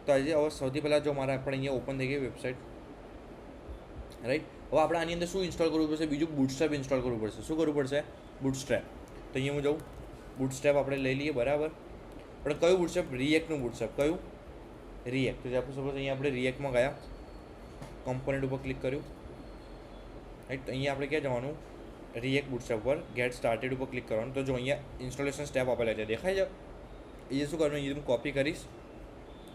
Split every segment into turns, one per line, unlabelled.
તો આજે હવે સૌથી પહેલાં જો મારે આપણે અહીંયા ઓપન થઈ ગઈ વેબસાઇટ, રાઈટ. હવે આપણે આની અંદર શું ઇન્સ્ટોલ કરવું પડશે? બીજું બૂટસ્ટ્રેપ ઇન્સ્ટોલ કરવું પડશે. શું કરવું પડશે? બૂટસ્ટ્રેપ. તો અહીંયા હું જાઉં, બૂટસ્ટ્રેપ આપણે લઈ લઈએ, બરાબર. પણ કયું બૂટસ્ટ્રેપ? રિએક્ટનું બૂટસ્ટ્રેપ. કયું? રિએક્ટ. તો આપણે સપોઝ અહીંયા આપણે રિએક્ટમાં ગયા, કમ્પોનન્ટ ઉપર ક્લિક કર્યું, રાઈટ. તો અહીંયા આપણે ક્યાં જવાનું? રિએક્ટ બૂટસ્ટ્રેપ પર ગેટ સ્ટાર્ટેડ ઉપર ક્લિક કરવાનું. તો જો અહીંયા ઇન્સ્ટોલેશન સ્ટેપ આપેલા છે, દેખાય છે? એ શું કરવાનું? અહીંયા હું કોપી કરીશ,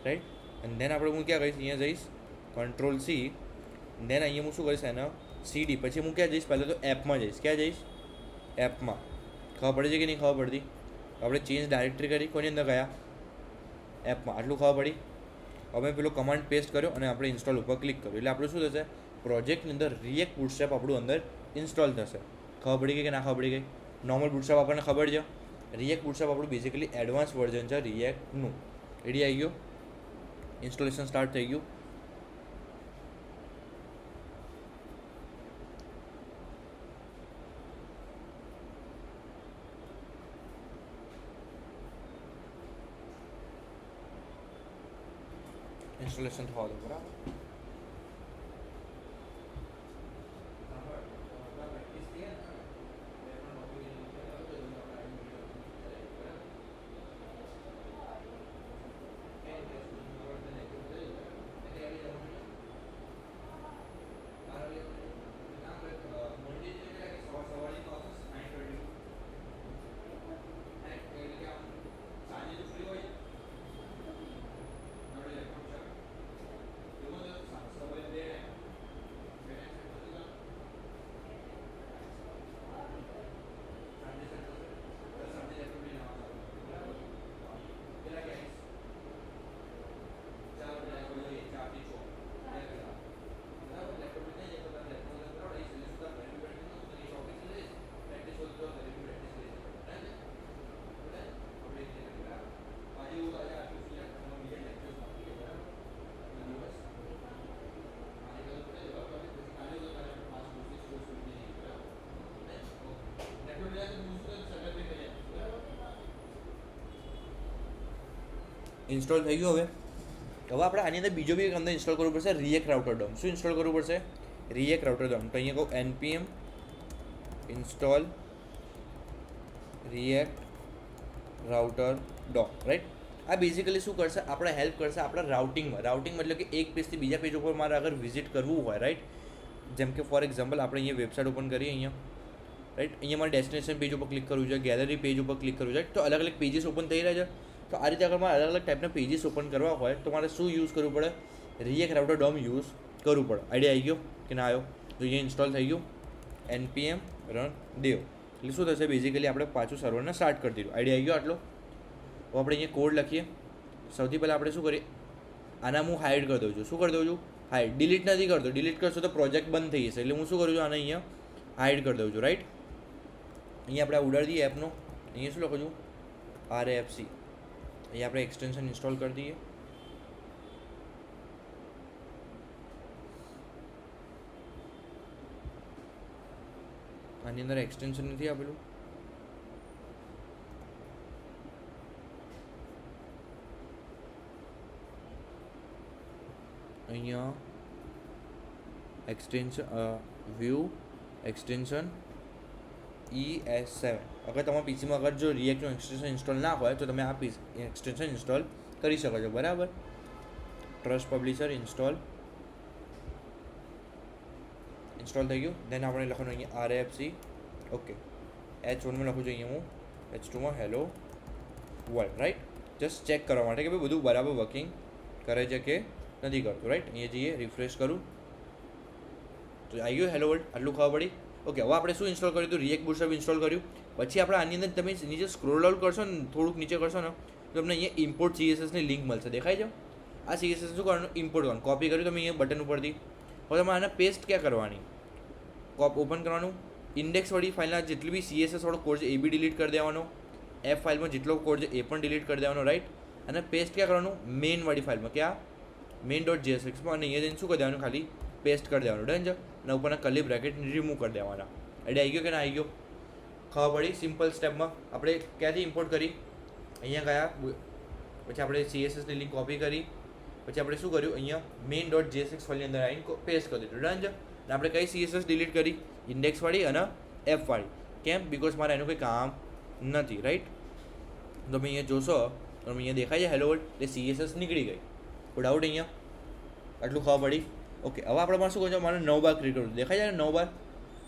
રાઈટ. અને દેન આપણે હું ક્યાં કહીશ? અહીંયા જઈશ, કંટ્રોલ સી. દેન અહીંયા હું શું કરીશ? એના સીડી. પછી હું ક્યાં જઈશ? પહેલાં તો એપમાં જઈશ. ક્યાં જઈશ? એપમાં. ખબર પડી છે કે નહીં ખબર પડતી? આપણે ચેન્જ ડાયરેક્ટરી કરી, કોની અંદર ગયા? એપમાં. આટલું ખબર પડી? હવે પેલો કમાન્ડ પેસ્ટ કર્યો અને આપણે ઇન્સ્ટોલ ઉપર ક્લિક કર્યું એટલે આપણું શું થશે? પ્રોજેક્ટની અંદર રિએક્ટ બૂટસ્ટ્રેપ આપણું અંદર ઇન્સ્ટોલ થશે. ખબર પડી ગઈ કે ના ખબર પડી ગઈ? નોર્મલ બૂટસ્ટ્રેપ આપણને ખબર છે. રિએક્ટ બૂટસ્ટ્રેપ આપણું બેઝિકલી એડવાન્સ વર્ઝન છે રિએક્ટનું. રેડી આવી ગયો, ઇન્સ્ટોલેશન સ્ટાર્ટ થઈ ગયું. ઇન્સ્ટોલેશન થવા દો, બરાબર. ઇન્સ્ટોલ થઈ ગયું. હવે આપણે આની અંદર બીજો બી અંદર ઇન્સ્ટોલ કરવું પડશે, રિએક્ટ રાઉટર ડોમ. શું ઇન્સ્ટોલ કરવું પડશે? React router dome. તો અહીંયા કહું npm install react router dome, right. આ બેઝિકલી શું કરશે? આપણે હેલ્પ કરશે આપણા રાઉટિંગમાં. રાઉટિંગ મતલબ કે એક પેજથી બીજા પેજ ઉપર મારે અગર વિઝિટ કરવું હોય, રાઈટ. જેમ કે ફોર એક્ઝામ્પલ આપણે અહીંયા વેબસાઇટ ઓપન કરીએ, અહીંયા, રાઈટ. અહીંયા મારે ડેસ્ટિનેશન પેજ ઉપર ક્લિક કરવું છે, ગેલેરી પેજ ઉપર ક્લિક કરવું છે, તો અલગ અલગ પેજીસ ઓપન થઈ રહ્યા છે. તો આ રીતે અગર મારે અલગ અલગ ટાઈપના પેજીસ ઓપન કરવા હોય તો મારે શું યુઝ કરવું પડે? રિએક્ટ રાઉટર ડોમ યુઝ કરવું પડે. આઈડિયા આવી ગયો કે ના આવ્યો? તો અહીંયા ઇન્સ્ટોલ થઈ ગયું, npm રન દેવ. એટલે શું થશે? બેઝિકલી આપણે પાછું સર્વરને સ્ટાર્ટ કરી દીધું. આઈડિયા આવી ગયો આટલો? તો આપણે અહીંયા કોડ લખીએ. સૌથી પહેલાં આપણે શું કરીએ? આના હું હાઇડ કરી દઉં છું. શું કરી દઉં છું? હાઇડ. ડિલીટ નથી કરતો. ડિલીટ કરશો તો પ્રોજેક્ટ બંધ થઈ જશે. એટલે હું શું કરું છું? આને અહીંયા હાઇડ કરી દઉં છું, રાઈટ. અહીંયા આપણે ઉડાડી દઈએ એપનો. અહીંયા શું લખું છું? RFC. અહીંયા આપણે એક્સટેન્શન ઇન્સ્ટોલ કરી દઈએ. આની અંદર એક્સટેન્શન નથી આપેલું. અહીંયા એક્સટેન્શન વ્યૂ એક્સટેન્શન ES7. અગર તમારા પીસીમાં અગર જો રિએક્ટનું એક્સટેન્શન ઇન્સ્ટોલ ના હોય તો તમે આ એક્સટેન્શન ઇન્સ્ટોલ કરી શકો છો, બરાબર. ટ્રસ્ટ પબ્લિશર ઇન્સ્ટોલ થઈ ગયું. દેન આપણે લખવાનું અહીંયા RFC. ઓકે. H1માં લખું છું અહીંયા હું, H2માં hello world, right. Just check કરવા માટે કે ભાઈ બધું બરાબર વર્કિંગ કરે છે કે નથી કરતું, રાઈટ. અહીંયા જઈએ, રિફ્રેશ કરું તો આવી ગયું હેલો વર્લ્ડ. આટલું ખબર પડી? ઓકે. હવે આપણે શું ઇન્સ્ટોલ કર્યું હતું? રિએક્ટ બૂટસ્ટ્રેપ ઇન્સ્ટોલ કર્યું. પછી આપણે આની અંદર તમે નીચે સ્ક્રોલ ડાઉન કરશો ને, થોડુંક નીચે કરશો ને, તો તમને અહીંયા ઇમ્પોર્ટ CSSની લિંક મળશે. દેખાય છે? આ CSS શું કરવાનું? ઇમ્પોર્ટ કરવાનું. કોપી કર્યું તમે અહીંયા બટન ઉપરથી. હવે તમારે આને પેસ્ટ ક્યાં કરવાની? ઓપન કરવાનું. ઇન્ડેક્સવાળી ફાઇલના જેટલી બી CSS વાળો કોડ છે એ બી ડિલીટ કરી દેવાનો. એફ ફાઇલમાં જેટલો કોડ છે એ પણ ડિલીટ કરી દેવાનો, રાઈટ. અને પેસ્ટ ક્યાં કરવાનું? મેઇનવાળી ફાઇલમાં. ક્યાં? main.jsxમાં. અને અહીંયા જઈને શું કરી દેવાનું? ખાલી પેસ્ટ કરી દેવાનું. ડન છે. અને ઉપરના કર્લી બ્રેકેટ રિમૂવ કરી દેવાના. આઈડિયા આવી ગયો કે ના આવી ગયો? ખબર પડી? સિમ્પલ સ્ટેપમાં આપણે ક્યાંથી ઇમ્પોર્ટ કરી? અહીંયા ગયા, પછી આપણે CSSની લિંક કોપી કરી, પછી આપણે શું કર્યું, અહીંયા મેઇન ડોટ જેએસએક્સ ફાઇલની અંદર આવીને પેસ્ટ કરી દીધું. ડન છે. અને આપણે કઈ સીએસએસ ડિલીટ કરી, ઇન્ડેક્સવાળી અને એફવાળી. કેમ? બિકોઝ મારે એનું કંઈ કામ નથી, રાઈટ. તો તમે અહીંયા જોશો તો અહીંયા દેખાય છે હેલો વર્લ્ડ, એટલે સીએસએસ નીકળી ગઈ. કોઈ ડાઉટ અહીંયા? આટલું ખબર પડી? ઓકે. હવે આપણે શું કરવું છે, મારે 9 બાર ક્રિએટ કરવું. દેખાય છે ને 9 બાર?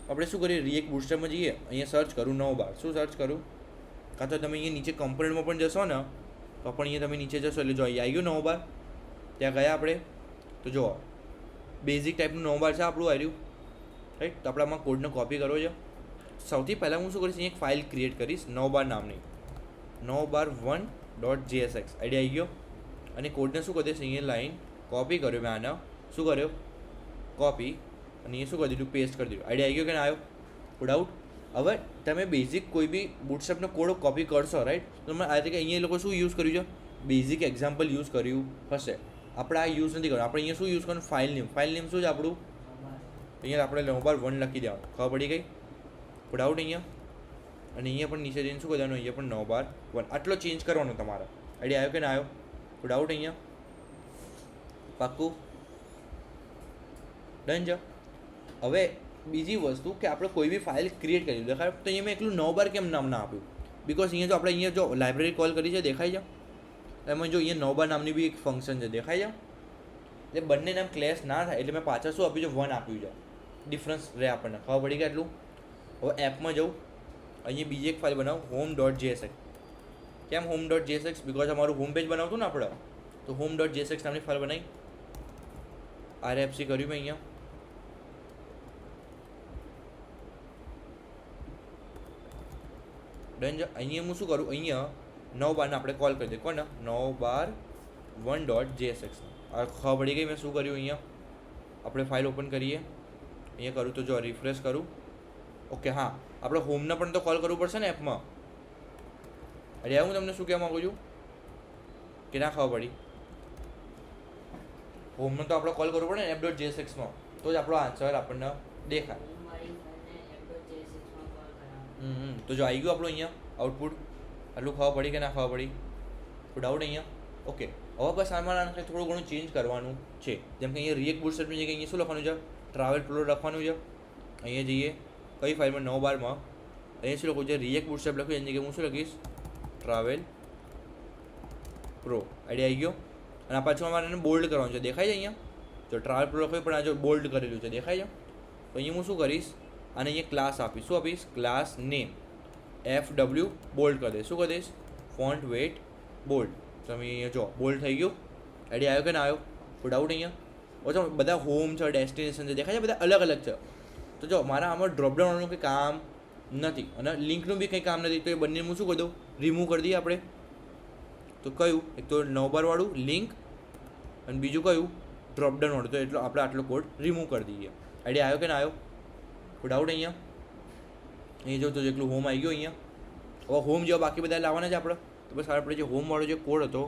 આપણે શું કરીએ, રિએક્ટ બૂટસ્ટ્રેપમાં જઈએ, અહીંયા સર્ચ કરું 9 બાર. શું સર્ચ કરું? કાં તો તમે અહીંયા નીચે કમ્પોનન્ટમાં પણ જશો ને તો પણ અહીંયા તમે નીચે જશો એટલે જો અહીંયા આવી ગયું 9 બાર. ત્યાં ગયા આપણે તો જો બેઝિક ટાઈપનું 9 બાર છે આપણું આવ્યું, રાઈટ. તો આપણે આમાં કોડને કોપી કરવો છે. સૌથી પહેલાં હું શું કરીશ, અહીંયા એક ફાઇલ ક્રિએટ કરીશ 9 બાર નામની, 9 બાર 1.jsx. આઈડિયા આવી ગયો. અને કોડને શું કરી દઈશ, અહીંયા લાઈન કોપી કર્યો મેં આના, શું કર્યો, કોપી, અને અહીંયા શું કરી દીધું, પેસ્ટ કરી દીધું. આઈડિયા આવી ગયો કે ના આવ્યો? ડાઉટ? હવે તમે બેઝિક કોઈ બી બૂટસ્ટ્રેપનો કોડ કોપી કરશો, રાઈટ. તો તમે આ રીતે અહીંયા એ લોકો શું યુઝ કર્યું છે, બેઝિક એક્ઝામ્પલ યુઝ કર્યું હશે. આપણે આ યુઝ નથી કરવાનું. આપણે અહીંયા શું યુઝ કરવાનું, ફાઇલ નેમ. ફાઇલ નેમ શું છે આપણું, અહીંયા આપણે 9 બાર 1 લખી દેવાનું. ખબર પડી ગઈ? ડાઉટ અહીંયા? અને અહીંયા પણ નીચે જઈને શું કરવાનું, અહીંયા પણ 9 બાર 1 આટલો ચેન્જ કરવાનો તમારે. આઈડિયા આવ્યો કે ના આવ્યો? ડાઉટ અહીંયા? પાક્કું? ડન છે. હવે બીજી વસ્તુ કે આપણે કોઈ બી ફાઇલ ક્રિએટ કરી દેખાય તો અહીંયા મેં એકલું 9 બાર કેમ નામ ના આપ્યું, બિકોઝ અહીંયા જો આપણે અહીંયા જો લાઇબ્રેરી કોલ કરી છે દેખાય છે, એમાં જો અહીંયા 9 બાર નામની બી એક ફંક્શન છે દેખાય છે. એટલે બંને નામ ક્લેશ ના થાય એટલે મેં પાછળ શું આપ્યું છે, 1 આપ્યું છે. ડિફરન્સ રહે આપણને, ખબર પડી ગયા એટલું. હવે એપમાં જાઉં, અહીંયા બીજી એક ફાઇલ બનાવું home.jsx. કેમ home.jsx? બિકોઝ અમારું હોમ પેજ બનાવતું ને આપણે, તો home.jsx નામની ફાઇલ બનાવી. RFC કર્યું મેં અહીંયા. ડન છે. અહીંયા હું શું કરું, અહીંયા 9 બારને આપણે કોલ કરી દઈએ. કોને? 9 બાર 1.jsx. ખબર પડી ગઈ મેં શું કર્યું. અહીંયા આપણે ફાઇલ ઓપન કરીએ, અહીંયા કરું તો જો રિફ્રેશ કરું. ઓકે. હા, આપણે હોમને પણ તો કોલ કરવું પડશે ને એપમાં. અરે હું તમને શું કહેવા માગું છું કે ના ખબર પડી, હોમને તો આપણે કોલ કરવું પડે ને app.jsxમાં, તો જ આપણો આન્સર આપણને દેખાય. તો જો આવી ગયું આપણું અહીંયા આઉટપુટ. આટલું ખબર પડી કે ના ખબર પડી? ડાઉટ અહીંયા? ઓકે. હવે બસ આમાં થોડું ઘણું ચેન્જ કરવાનું છે. જેમ કે અહીંયા રિએક્ટ બૂટસ્ટ્રેપની જગ્યાએ અહીંયા શું લખવાનું છે, ટ્રાવેલ પ્રો લખવાનું છે. અહીંયા જઈએ કઈ ફાઇલમાં, 9 બારમાં અહીંયા શું લખવું છે, રિએક્ટ બૂટસ્ટ્રેપ લખ્યું, એની જગ્યાએ હું શું લખીશ, ટ્રાવેલ પ્રો. આઈડિયા આવી ગયો. અને આ પાછું અમારે એને બોલ્ડ કરવાનું છે, દેખાય છે અહીંયા જો ટ્રાવેલ પ્રો લખ્યું પણ આ જો બોલ્ડ કરેલું છે દેખાય છે. તો અહીંયા હું શું કરીશ, અને અહીંયા ક્લાસ આપીશ. શું આપીશ? ક્લાસ નેમ FW બોલ્ડ કરી દઈશ. શું કરી દઈશ? Font weight bold. તમે અહીંયા જો બોલ્ડ થઈ ગયું. આઈડિયા આવ્યો કે ના આવ્યો? કોઈ ડાઉટ અહીંયા? ઓછો બધા હોમ છે, ડેસ્ટિનેશન છે, દેખાય છે બધા અલગ અલગ છે. તો જો મારા આમાં ડ્રોપડાઉનનું કંઈ કામ નથી અને લિંકનું બી કંઈ કામ નથી, તો એ બંને હું શું કરી દઉં, રિમૂવ કરી દઈએ આપણે. તો કયું? એક તો 9 બારવાળું લિંક અને બીજું કયું, ડ્રોપડાઉનવાળું. તો એટલો આપણે આટલો કોડ રિમૂવ કરી દઈએ. આઈડિયા આવ્યો કે ના આવ્યો? કોઈ ડાઉટ અહીંયા? અહીં જો તો જેટલું હોમ આવી ગયો અહીંયા. હવે હોમ જેવા બાકી બધા લાવવાના છે આપણે. તો બસ આપણે જે હોમવાળો જે કોડ હતો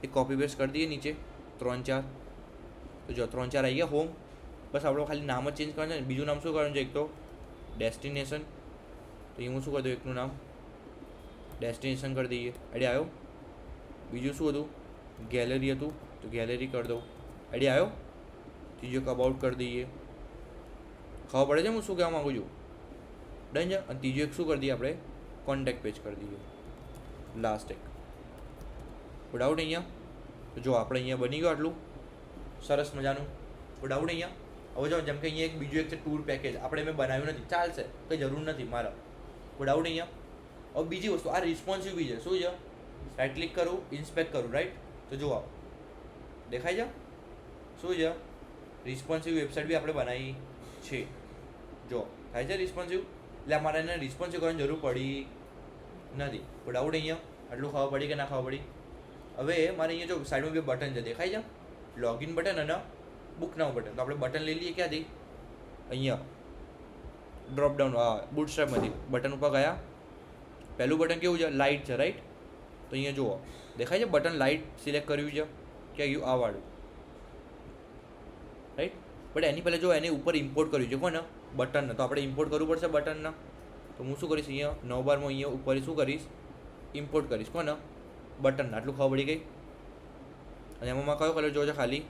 એ કોપી પેસ્ટ કરી દઈએ નીચે 3-4. તો જો 3-4 આવી ગયા હોમ. બસ આપણે ખાલી નામ જ ચેન્જ કરવાનું છે. બીજું નામ શું કરવાનું છે, એક તો ડેસ્ટિનેશન. તો એ હું શું કરી દઉં, એકનું નામ ડેસ્ટિનેશન કરી દઈએ. આઈડિયા આવ્યો? બીજું શું હતું, ગેલેરી હતું, તો ગેલેરી કરી દઉં. આઈડિયા આવ્યો? ત્રીજો અબાઉટ કરી દઈએ. ખબર પડે છે હું શું કહેવા માગું છું? ડન છે. અને ત્રીજું એક શું કરી દઈએ આપણે, કોન્ટેક્ટ પેજ કરી દઈએ. લાસ્ટ એક. ડાઉટ અહીંયા? તો જો આપણે અહીંયા બની ગયું આટલું સરસ મજાનું. ડાઉટ અહીંયા? હવે જો જેમ કે અહીંયા એક બીજું એક છે ટૂર પેકેજ, આપણે મેં બનાવ્યું નથી, ચાલશે, કંઈ જરૂર નથી મારા. ડાઉટ અહીંયા? હવે બીજી વસ્તુ, આ રિસ્પોન્સિવ બી છે. શું છે? રાઈટ ક્લિક કરું, ઇન્સ્પેક્ટ કરું, રાઈટ. તો જુઓ દેખાય છે શું છે, રિસ્પોન્સિવ વેબસાઇટ બી આપણે બનાવી છે. જો થાય છે રિસ્પોન્સિવ, એટલે મારે એને રિસ્પોન્સિવ કરવાની જરૂર પડી નથી. કોઈ ડાઉટ અહીંયા? આટલું ખબર પડી કે ના ખબર પડી? હવે મારે અહીંયા જો સાઈડમાં બે બટન છે દેખાય છે, લોગિન બટન અને બુક નાઉ બટન. તો આપણે બટન લઈ લઈએ ક્યાંથી, અહીંયા ડ્રોપડાઉન બૂટસ્ટ્રેપમાંથી બટન ઉપર ગયા. પહેલું બટન કેવું છે, લાઇટ છે, રાઈટ. તો અહીંયા જુઓ દેખાય છે બટન લાઇટ સિલેક્ટ કર્યું છે, ક્યાં ગયું, આ વાળું, રાઈટ. બટ એની પહેલાં જો એને ઉપર ઇમ્પોર્ટ કર્યું છે કોને, બટનને. તો આપણે ઇમ્પોર્ટ કરવું પડશે બટનને. તો હું શું કરીશ, અહીંયા 9 બારમાં અહીંયા ઉપર શું કરીશ, ઇમ્પોર્ટ કરીશ કોને, બટનને. આટલું ખબર પડી ગઈ? અને એમાં કયો કલર જોવો છે? ખાલી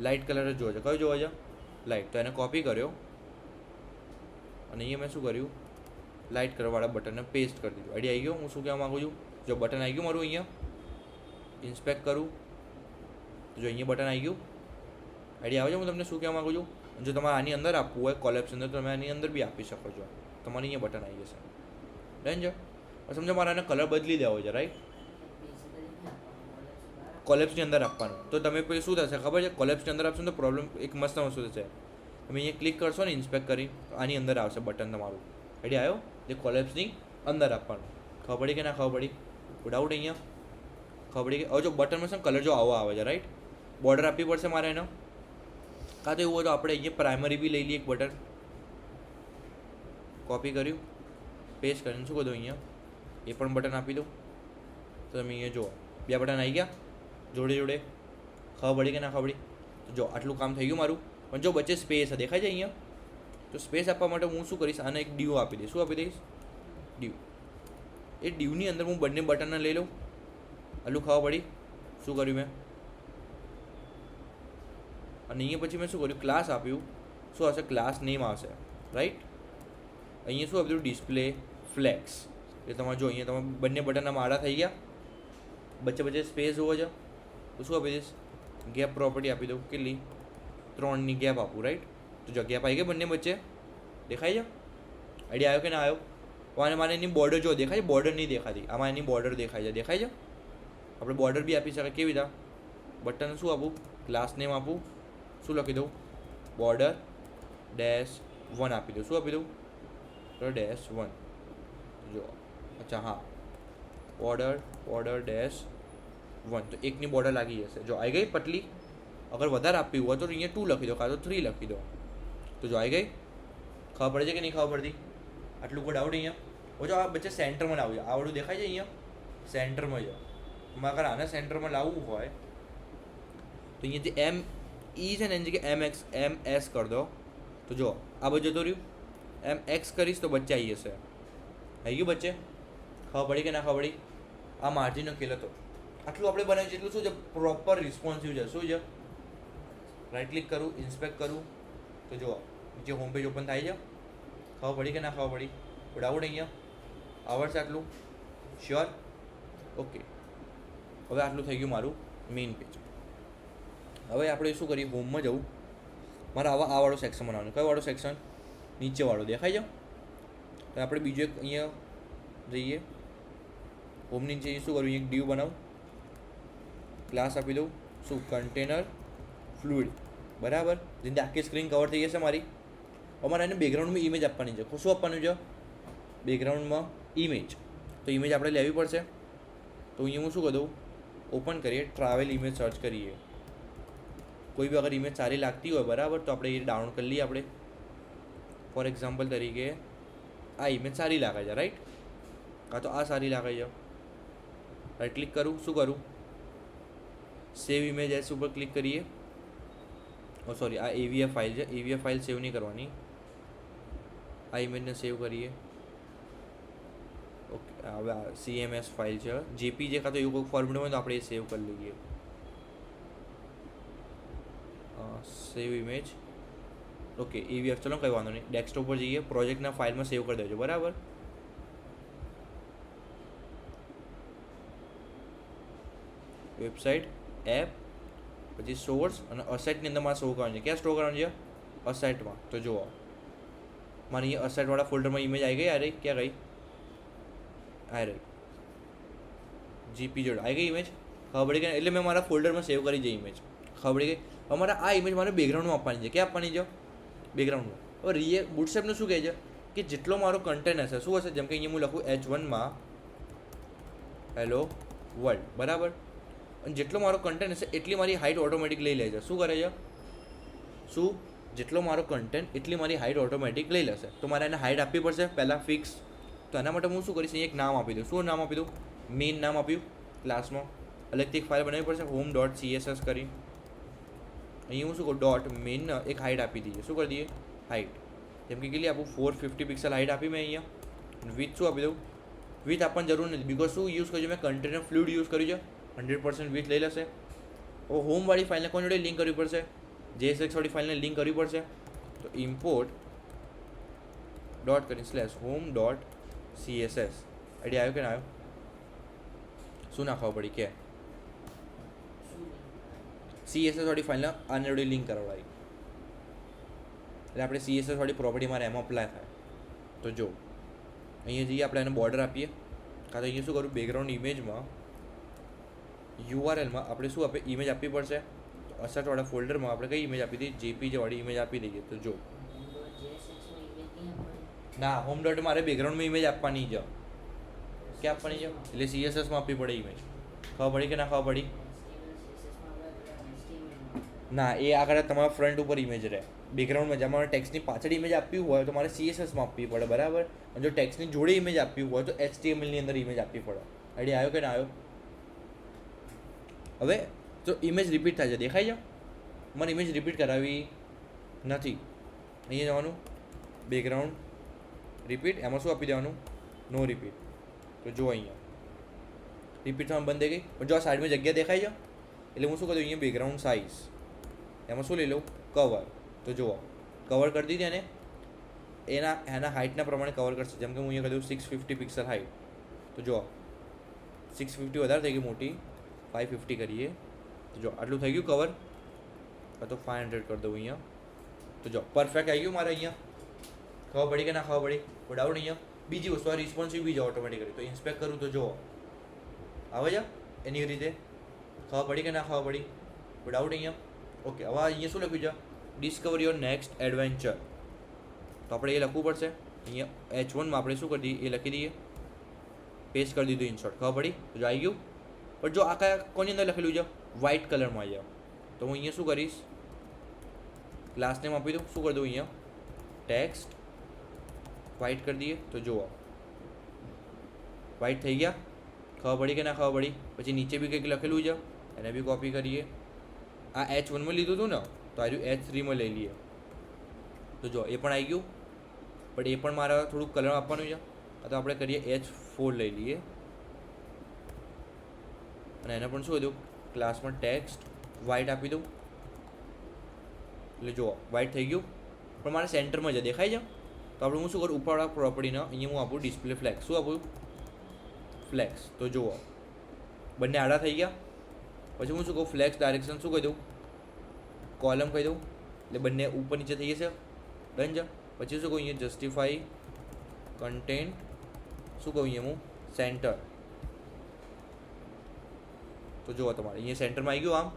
લાઇટ કલર જ જોવો છે. કયો જોવો છે? લાઇટ. તો એને કોપી કર્યો અને અહીંયા મેં શું કર્યું? લાઇટ કલરવાળા બટનને પેસ્ટ કરી દીધું. આઈડિયા આવી ગયો હું શું કહેવા માગું છું? જો બટન આવી ગયું મારું, અહીંયા ઇન્સ્પેક્ટ કરું તો જો અહીંયા બટન આવી ગયું. આઈડિયા આવે છે હું તમને શું કહેવા માગું છું? જો તમારે આની અંદર આપવું હોય કોલેપ્સ અંદર, તો તમે આની અંદર બી આપી શકો છો. તમારે અહીંયા બટન આવી જશે. ડન છે. સમજો મારે આને કલર બદલી દેવો છે, રાઈટ? કોલેપ્સની અંદર આપવાનું. તો તમે પછી શું થશે ખબર છે? કોલેપ્સની અંદર આપશો તો પ્રોબ્લેમ એક મસ્ત વસ્તુ થશે. તમે અહીંયા ક્લિક કરશો ને ઇન્સ્પેક્ટ કરી, તો આની અંદર આવશે બટન તમારું. આઈડિયા આવ્યો? જે કોલેપ્સની અંદર આપવાનું. ખબર પડી કે ના ખબર પડી? ડાઉટ અહીંયા ખબર પડી કે હવે જો બટનમાં છે કલર જો આવો આવે છે, રાઈટ? બોર્ડર આપવી પડશે મારે એનો. કાં તો એવું હોય તો આપણે અહીંયા પ્રાઇમરી બી લઈ લઈએ એક બટન. કોપી કર્યું, પેસ્ટ કરીને શું કરું અહીંયા એ પણ બટન આપી દઉં. તો તમે અહીંયા જુઓ 2 બટન આવી ગયા જોડે જોડે. ખબર પડી કે ના ખબર પડી? તો જો આટલું કામ થઈ ગયું મારું. પણ જો વચ્ચે સ્પેસ દેખાય છે અહીંયા, તો સ્પેસ આપવા માટે હું શું કરીશ? આને એક ડીવ આપી દઈશ. શું આપી દઈશ? ડીવ. એ ડીવની અંદર હું બંને બટનને લઈ લઉં. આટલું ખબર પડી? શું કર્યું મેં? અને અહીંયા પછી મેં શું કર્યું? ક્લાસ આપ્યું. શું હશે? ક્લાસ નેમ આવશે, રાઈટ? અહીંયા શું આપ્યું? Display flex. એટલે તમારે જો અહીંયા તમે બંને બટનના માળા થઈ ગયા. વચ્ચે વચ્ચે સ્પેસ હોવો છે તો શું આપી દઈશ? ગેપ પ્રોપર્ટી આપી દઉં. કેટલી? 3ની ગેપ આપું, રાઈટ? તો જો ગેપ આવી ગઈ બંને વચ્ચે. દેખાય છે? આઈડિયા આવ્યો કે ના આવ્યો? અને મારે એની બોર્ડર જો દેખાય છે? બોર્ડર નહીં દેખાતી. આમાં એની બોર્ડર દેખાય છે. દેખાય છે? આપણે બોર્ડર બી આપી શકાય. કેવી રીતે? બટન શું આપું? ક્લાસ નેમ આપું. શું લખી દઉં? બોર્ડર -1 આપી દઉં. શું આપી દઉં? -1. જો અચ્છા હા, બોર્ડર -1. તો એકની બોર્ડર લાગી જશે. જો આવી ગઈ પટલી. અગર વધારે આપવી હોય તો અહીંયા 2 લખી દો, કાં તો 3 લખી દો. તો જો આવી ગઈ. ખબર પડે છે કે નહીં ખબર પડતી? આટલું કોઈ ડાઉટ અહીંયા? જો આ વચ્ચે સેન્ટરમાં લાવવું છે. આવડું દેખાય છે અહીંયા? સેન્ટરમાં છે. અગર આને સેન્ટરમાં લાવવું હોય તો અહીંયા જે એમ ઈ છે ને એની જગ્યાએ MS કરી દો. તો જો આ બધું જતો રહ્યું. MX કરીશ તો બચ્ચે આવી જશે. આવી ગયું બચ્ચે? ખબર પડી કે ના ખબર પડી? આ માર્જિનનો ખેલ હતો. આટલું આપણે બનાવ્યું છે એટલું શું છે? પ્રોપર રિસ્પોન્સિવ છે. શું છે? રાઈટ ક્લિક કરું, ઇન્સ્પેક્ટ કરું તો જુઓ નીચે હોમ પેજ ઓપન થાય છે. ખબર પડી કે ના ખબર પડી? ડાઉટ અહીંયા? આવડશે આટલું? શ્યોર? ઓકે. હવે આટલું થઈ ગયું મારું મેઇન પેજ. હવે આપણે શું કરીએ? હોમમાં જવું. મારે આ વાળો સેક્શન બનાવવાનું. કયો વાળો સેક્શન? નીચેવાળો દેખાય છે? તો આપણે બીજો એક અહીંયા જઈએ. હોમની નીચે શું કરવું? એક ડીવ બનાવું. ક્લાસ આપી દઉં. શું? Container fluid. બરાબર. જેથી આખી સ્ક્રીન કવર થઈ જશે મારી. અમારે એને બેકગ્રાઉન્ડમાં ઇમેજ આપવાની છે. શું આપવાનું છે? બેકગ્રાઉન્ડમાં ઇમેજ. તો ઇમેજ આપણે લેવી પડશે. તો અહીંયા હું શું કરી દઉં? ઓપન કરીએ, ટ્રાવેલ ઇમેજ સર્ચ કરીએ. કોઈ બી અગર ઇમેજ સારી લાગતી હોય બરાબર તો આપણે એ ડાઉનલોડ કરી લઈએ. આપણે ફોર એક્ઝામ્પલ તરીકે આ ઇમેજ સારી લાગે છે, રાઈટ? કાં તો આ સારી લાગે છે. રાઈટ ક્લિક કરું. શું કરું? સેવ ઇમેજ એસ ઉપર ક્લિક કરીએ. સોરી, આ AVF ફાઇલ છે. AVF ફાઇલ સેવ નહીં કરવાની. આ ઇમેજને સેવ કરીએ. ઓકે. હવે આ CMS ફાઇલ છે. JPG કાં તો એવું કોઈ ફોર્મેટ હોય તો આપણે એ સેવ કરી લઈએ. સેવ ઇમેજ. ઓકે. AVF ચલો કંઈ વાંધો નહીં. ડેસ્કટોપ પર જઈએ. પ્રોજેક્ટના ફાઇલમાં સેવ કરી દેજો. બરાબર. વેબસાઇટ, એપ, પછી સોર્સ અને અસેટની અંદર મારે શો કરવાની છે. ક્યાં સ્ટોર કરવાની છે? અસેટમાં. તો જુઓ મારે અહીંયા અસેટવાળા ફોલ્ડરમાં ઇમેજ આવી ગઈ. આ રહી. ક્યાં ગઈ? આ રહી. GP જોડે આવી ગઈ ઇમેજ. ખબર પડી ગઈ? એટલે મેં મારા ફોલ્ડરમાં સેવ કરી છે ઇમેજ. ખબર પડી ગઈ? અમારે આ ઇમેજ મારે બેકગ્રાઉન્ડમાં આપવાની છે. ક્યાં આપવાની છે? બેકગ્રાઉન્ડમાં. હવે બુટસ્ટ્રેપનું શું કહે છે કે જેટલો મારો કન્ટેન્ટ હશે શું હશે? જેમ કે અહીંયા હું લખું H1માં હેલો વર્લ્ડ. બરાબર. અને જેટલો મારો કન્ટેન્ટ હશે એટલી મારી હાઇટ ઓટોમેટિક લઈ લે છે. શું કરે છે? શું? જેટલો મારો કન્ટેન્ટ એટલી મારી હાઇટ ઓટોમેટિક લઈ લેશે. તો મારે એને હાઇટ આપવી પડશે પહેલાં ફિક્સ. તો એના માટે હું શું કરીશ? અહીંયા એક નામ આપી દઉં. શું નામ આપી દઉં? મેઇન નામ આપ્યું. ક્લાસમાં અલગથી એક ફાઇલ બનાવવી પડશે. home.css કરી અહીંયા હું શું કરું? ડોટ મેઇન એક હાઇટ આપી દઈએ. શું કરી દઈએ? હાઇટ. જેમ કે કેટલી આપું? 450 પિક્સલ હાઇટ આપી મેં અહીંયા. વિથ શું આપી દઉં? વિથ આપવાની જરૂર નથી. બિકોઝ શું યુઝ કર્યું? મેં કન્ટેનર ફ્લુઇડ યુઝ કર્યું છે. 100% વિથ લઈ લેશે. હવે હોમવાળી ફાઇલને કોની જોડે લિંક કરવી પડશે? JSX વાળી ફાઇલને લિંક કરવી પડશે. તો ઇમ્પોર્ટ ડોટ કરીને /home.css આઈડી આવ્યો કે ના આવ્યો? શું નાખવા પડી કે CSS વાળી ફાઇલને આને જોડે લિંક કરાવડાવી, એટલે આપણે CSS વાળી પ્રોપર્ટી મારે એમાં અપ્લાય થાય. તો જો અહીંયા જઈએ, આપણે એને બોર્ડર આપીએ, કાં તો અહીંયા શું કરું, બેકગ્રાઉન્ડ ઇમેજમાં URLમાં આપણે શું આપે, ઇમેજ આપવી પડશે. તો અસેટવાળા ફોલ્ડરમાં આપણે કઈ ઇમેજ આપી દઈએ, JPG વાળી ઇમેજ આપી દઈએ. તો જો ના, હોમ ડોટ મારે બેકગ્રાઉન્ડમાં ઇમેજ આપવાની છે. ક્યાં આપવાની છે? એટલે CSSમાં આપવી પડે ઇમેજ. ખબર પડી કે ના ખબર પડી? ના, એ આગળ તમારા ફ્રન્ટ ઉપર ઇમેજ રહે. બેકગ્રાઉન્ડમાં જ્યાં મારે ટેક્સની પાછળ ઇમેજ આપવી હોય તો મારે CSSમાં આપવી પડે, બરાબર. અને જો ટેક્સની જોડે ઇમેજ આપવી હોય તો HTML ની અંદર ઇમેજ આપવી પડે. આઈડિયા આવ્યો કે ના આવ્યો? હવે જો ઇમેજ રિપીટ થાય છે, દેખાય છે? મને ઇમેજ રિપીટ કરાવી નથી. અહીંયા જવાનું, બેકગ્રાઉન્ડ રિપીટ, એમાં શું આપી દેવાનું, નો રિપીટ. તો જો અહીંયા રિપીટ થવાનું બંધ થઈ ગઈ. પણ જો આ સાઈડમાં જગ્યા દેખાય છે, એટલે હું શું કરું, અહીંયા બેકગ્રાઉન્ડ સાઇઝ, એમાં શું લઈ લઉં, કવર. તો જુઓ કવર કરી દીધી, અને એના હાઇટના પ્રમાણે કવર કરશે. જેમ કે હું અહીંયા કહ્યું 650 પિક્સલ હાઇટ. તો જુઓ 650 વધારે થઈ ગઈ મોટી, 550 કરીએ. તો જો આટલું થઈ ગયું કવર, કાં તો 500 કરી દઉં અહીંયા. તો જો પરફેક્ટ આવી ગયું મારે અહીંયા. ખબર પડી કે ના ખબર પડી? કોઈ ડાઉટ અહીંયા? બીજી વસ્તુ, આ રિસ્પોન્સિવ બી જાઓ ઓટોમેટિકલી. તો ઇન્સ્પેક્ટ કરું તો જુઓ આવે છે એની રીતે. ખબર પડી કે ના ખબર પડી? કોઈ ડાઉટ અહીંયા? ઓકે, હવે અહીંયા શું લખ્યું છે, ડિસ્કવર યોર નેક્સ્ટ એડવેન્ચર. તો આપણે એ લખવું પડશે. અહીંયા H1માં આપણે શું કરી દઈએ, એ લખી દઈએ, પેસ્ટ કરી દીધું ઇન્સર્ટ. ખબર પડી? જો આવી ગયું. પણ જો આ કયા કોની અંદર લખેલું છે, વ્હાઇટ કલરમાં આવી. તો હું અહીંયા શું કરીશ, ક્લાસ નેમ આપી દઉં. શું કરી દઉં અહીંયા, ટેક્સ્ટ વ્હાઇટ કરી દઈએ. તો જુઓ વ્હાઇટ થઈ ગયા. ખબર પડી કે ના ખબર પડી? પછી નીચે બી કંઈક લખેલું છે, એને બી કોપી કરીએ. આ H1માં લીધું હતું ને, તો આ H3માં લઈ લઈએ. તો જો એ પણ આવી ગયું. બટ એ પણ મારે થોડુંક કલર આપવાનું છે, તો આપણે કરીએ H4 લઈ લઈએ. અને એને પણ શું દઉં, ક્લાસમાં ટેક્સ્ટ વ્હાઇટ આપી દઉં. એટલે જુઓ વ્હાઇટ થઈ ગયું. પણ મારે સેન્ટરમાં જ દેખાય છે. તો આપણે હું શું કરું, ઉપરવાળા પ્રોપર્ટીના અહીંયા હું આપું ડિસ્પ્લે ફ્લેક્સ. શું આપું, ફ્લેક્સ. તો જુઓ બંને આડા થઈ ગયા. પછી હું શું કહું, ફ્લેક્સ ડાયરેક્શન શું કહી દઉં, કોલમ કહી દઉં. એટલે બંને ઉપર નીચે થઈ જશે. ડન છે. પછી શું કહું, અહીંયા જસ્ટિફાઈ કન્ટેન્ટ, શું કહું અહીંયા હું, સેન્ટર. તો જુઓ તમારે અહીંયા સેન્ટરમાં આવી ગયું આમ.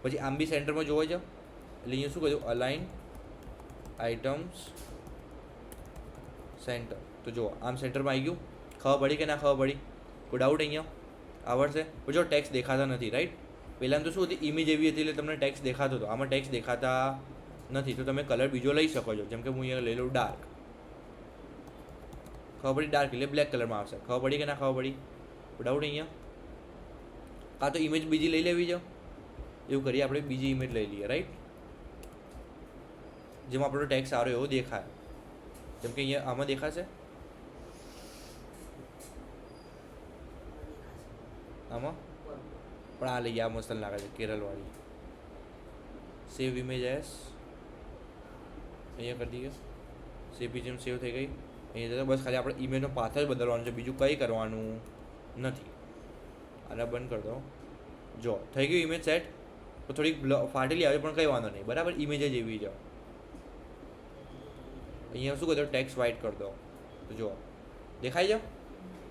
પછી આમ બી સેન્ટરમાં જોવાય છે. એટલે અહીંયા શું કહી દઉં, અલાઇન આઇટમ્સ સેન્ટર. તો જુઓ આમ સેન્ટરમાં આવી ગયું. ખબર પડી કે ના ખબર પડી? કોઈ ડાઉટ અહીંયા? આવડશે? પણ જો ટેક્સ દેખાતા નથી, રાઈટ. પહેલાં તો શું હતી, ઇમેજ એવી હતી એટલે તમને ટેક્સ દેખાતો હતો. આમાં ટેક્સ દેખાતા નથી. તો તમે કલર બીજો લઈ શકો છો. જેમ કે હું અહીંયા લઈ લઉં ડાર્ક. ખબર પડી? ડાર્ક એટલે બ્લેક કલરમાં આવશે. ખબર પડી કે ના ખબર પડી? ડાઉટ અહીંયા? કાં તો ઇમેજ બીજી લઈ લેવી છે, એવું કરીએ આપણે, બીજી ઇમેજ લઈ લઈએ, રાઈટ. જેમાં આપણો ટેક્સ સારો એવો દેખાય. જેમ કે અહીંયા આમાં દેખાશે, આમાં. પણ આ લઈએ, આ મસ્ત લાગે છે, કેરળવાળી. સેવ ઇમેજ એસ, અહીંયા કરી દઈએ. CPGમાં સેવ થઈ ગઈ. અહીંયા બસ ખાલી આપણે ઇમેજનો પાથ જ બદલવાનો છે, બીજું કંઈ કરવાનું નથી. આને બંધ કરી દો. જો થઈ ગયું ઇમેજ સેટ. તો થોડીક ફાટેલી આવે પણ કંઈ વાંધો નહીં, બરાબર. ઇમેજ જ એવી છે. અહીંયા શું કરો, ટેક્સ વ્હાઇટ કરી દો. તો જુઓ દેખાય છે.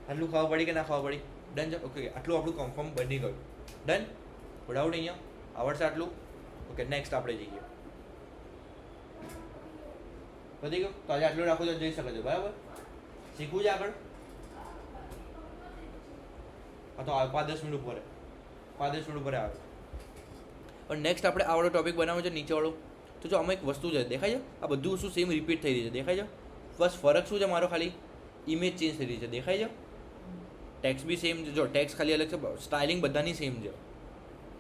આટલું ખબર પડી કે ના ખબર પડી? ડન છે. ઓકે, આટલું આપણું કન્ફર્મ બની ગયું. ડન. ડાઉટ અહીંયા? આવડશે આટલું? ઓકે, નેક્સ્ટ આપણે જઈએ. પતી ગયું. તો આજે આટલું રાખો તો જઈ શકે છે, બરાબર. શીખવું છે આગળ? હા, તો 5-10 મિનિટ ઉપર, 5-10 મિનિટ ઉપર આવે. પણ નેક્સ્ટ આપણે આવડો ટોપિક બનાવવો છે, નીચેવાળો. તો જો આમાં એક વસ્તુ છે, દેખાય છે? આ બધું વસ્તુ સેમ રિપીટ થઈ રહી છે, દેખાય છે? બસ ફરક શું છે મારો, ખાલી ઇમેજ ચેન્જ થઈ રહી છે, દેખાય છે? ટેક્સ બી સેમ છે. જો ટેક્સ ખાલી અલગ છે, સ્ટાઇલિંગ બધાની સેમ છે.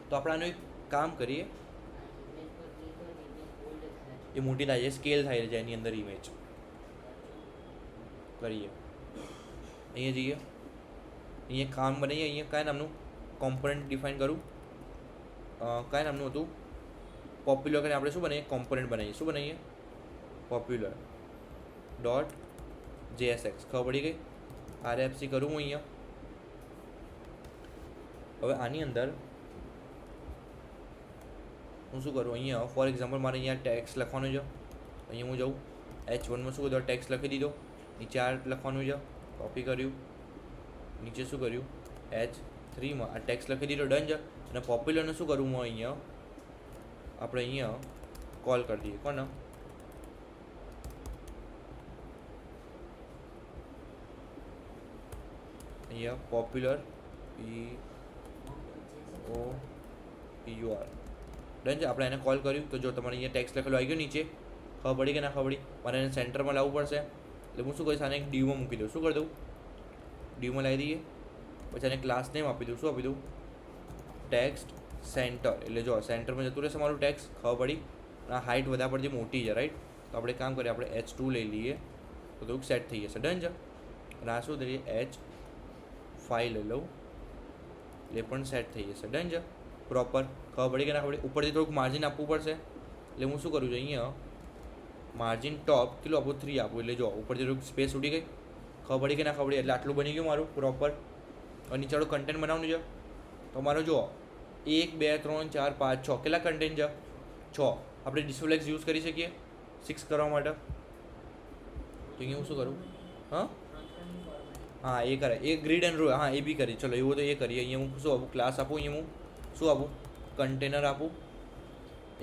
તો આપણે આનું એક કામ કરીએ, એ મોટી થાય છે, સ્કેલ થાય છે એની અંદર ઇમેજ કરીએ. અહીંયા જઈએ, અહીંયા કામ બનાવીએ. અહીંયા કયા નામનું કોમ્પોનન્ટ ડિફાઇન કરું, કયા નામનું હતું, પોપ્યુલર કરીને આપણે શું બનાવીએ, કોમ્પોનન્ટ બનાવીએ. શું બનાવીએ, પોપ્યુલર ડોટ JSX. ખબર પડી ગઈ? RFC કરું હું અહીંયા. હવે આની અંદર હું શું કરું, અહીંયા ફોર એક્ઝામ્પલ મારે અહીંયા ટેક્સ લખવાનું છે. અહીંયા હું જાઉં H1માં શું કરું, ટેક્સ લખી દીધો. નીચે આ લખવાનું છે, કોપી કર્યું. નીચે શું કર્યું, H3માં આ ટેક્સ લખી દીધો, ડન છે. અને પોપ્યુલરને શું કરું હું અહીંયા, આપણે અહીંયા કોલ કરી દઈએ. કોને, અહીંયા પોપ્યુલર POPUR. ડન છે. આપણે એને કોલ કર્યું. તો જો તમારે અહીંયા ટેક્સ લખેલું આવી ગયું નીચે, ખબર પડી કે ના ખબર પડી? મારે એને સેન્ટરમાં લાવવું પડશે. એટલે હું શું કરીશ, આને એક ડીવમાં મૂકી દઉં. શું કરી દઉં, ડીવમાં લાવી દઈએ. પછી આને ક્લાસ નેમ આપી દઉં. શું આપી દઉં, ટેક્સ્ટ સેન્ટર. એટલે જો સેન્ટરમાં જતું રહેશે મારું ટેક્સ. ખબર પડી? આ હાઇટ વધારે પડતી મોટી છે, રાઈટ? તો આપણે કામ કરીએ, આપણે H2 લઈ લઈએ તો થોડુંક સેટ થઈ જશે. ડન છે. અને આ શું થઈ, H5 લઈ લઉં એટલે પણ સેટ થઈ જશે. ડન છે પ્રોપર. ખબર પડી કે ના ખબર? ઉપરથી થોડુંક માર્જિન આપવું પડશે. એટલે હું શું કરું છું, અહીંયા માર્જિન ટોપ કેટલું આપું, 3 આપું. એટલે જો ઉપરથી થોડુંક સ્પેસ ઉડી ગઈ. ખબર પડી કે ના ખબર? એટલે આટલું બની ગયું મારું પ્રોપર. અને નીચે કન્ટેન્ટ બનાવવાનું છે. તો મારો જો 1 2 3 4 5 6 કેટલા કન્ટેન્ટ છે, 6. આપણે ડિસ્પ્લેક્સ યુઝ કરી શકીએ 6 કરવા માટે. તો અહીંયા હું શું કરું, હા એ કરે, એ ગ્રીડ એન્ડ રો, હા એ બી કરી. ચલો એવું તો એ કરીએ. અહીંયા હું શું આપું, ક્લાસ આપું. અહીંયા હું શું આપું, કન્ટેનર આપું.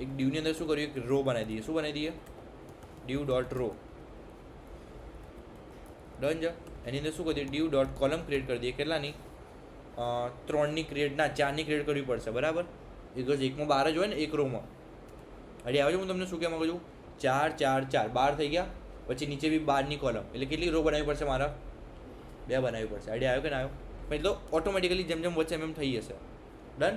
એક ડીવની અંદર શું કર્યું, એક રો બનાવી દઈએ. શું બનાવી દઈએ, ડીવ ડોટ રો. ડન છે. એની અંદર શું કરી દઈએ, ડીવ ડોટ કોલમ ક્રિએટ કરી દઈએ. કેટલાની, 3ની ક્રિએટ, ના 4ની ક્રિએટ કરવી પડશે, બરાબર? બિકોઝ એકમાં 12 જ હોય ને, એક રોમાં. હજી આવે છે, હું તમને શું કહેવા માગું છું, 4 4 4 12 થઈ ગયા. પછી નીચે બી 12ની કોલમ. એટલે કેટલી રો બનાવવી પડશે મારા, 2 બનાવવી પડશે. આઈડિયા આવ્યો કે ના આવ્યો? એટલે ઓટોમેટિકલી જેમ જેમ વચ્ચે એમ થઈ જશે. ડન.